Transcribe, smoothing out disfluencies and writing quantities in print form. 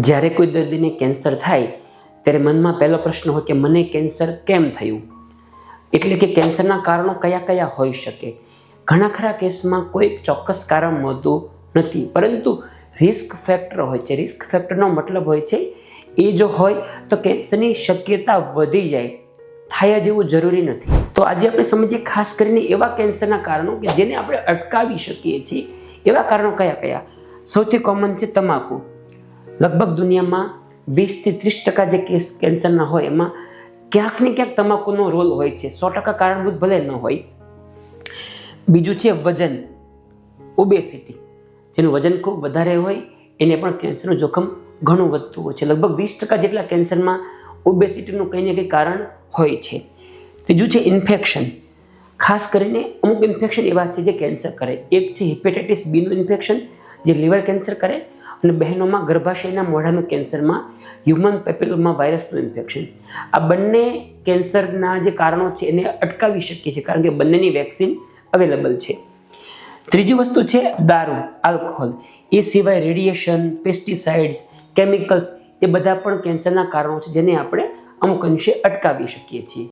જ્યારે કોઈ દર્દીને કેન્સર થાય ત્યારે મનમાં પહેલો પ્રશ્ન હોય કે મને કેન્સર કેમ થયું, એટલે કે કેન્સરના કારણો કયા કયા હોઈ શકે. ઘણા ખરા કેસમાં કોઈ ચોક્કસ કારણ મળતું નથી, પરંતુ રિસ્ક ફેક્ટર હોય છે. રિસ્ક ફેક્ટરનો મતલબ હોય છે એ જો હોય તો કેન્સરની શક્યતા વધી જાય, થાય જેવું જરૂરી નથી. તો આજે આપણે સમજીએ ખાસ કરીને એવા કેન્સરના કારણો કે જેને આપણે અટકાવી શકીએ છીએ. એવા કારણો કયા કયા? સૌથી કોમન છે તમાકુ. લગભગ દુનિયામાં 20-30% જે કેસ કેન્સરના હોય એમાં ક્યાંક ને ક્યાંક તમાકુનો રોલ હોય છે. 100% કારણભૂત ભલે ન હોય. બીજું છે વજન, ઓબેસિટી. જેનું વજન ખૂબ વધારે હોય એને પણ કેન્સરનું જોખમ ઘણું વધતું હોય છે. લગભગ 20% જેટલા કેન્સરમાં ઓબેસિટીનું કંઈ ને કંઈ કારણ હોય છે. ત્રીજું છે ઇન્ફેક્શન. ખાસ કરીને અમુક ઇન્ફેક્શન એવા છે જે કેન્સર કરે. એક છે હેપેટાઇટિસ બીનું ઇન્ફેક્શન જે લીવર કેન્સર કરે, અને બહેનોમાં ગર્ભાશયના મોઢાનું કેન્સરમાં હ્યુમન પેપિલોમા વાયરસનું ઇન્ફેક્શન. આ બંને કેન્સરના જે કારણો છે એને અટકાવી શકીએ છીએ કારણ કે બંનેની વેક્સિન અવેલેબલ છે. ત્રીજી વસ્તુ છે દારૂ, આલ્કોહોલ. એ સિવાય રેડિયેશન, પેસ્ટિસાઇડ્સ, કેમિકલ્સ એ બધા પણ કેન્સરના કારણો છે જેને આપણે અમુક અંશે અટકાવી શકીએ છીએ.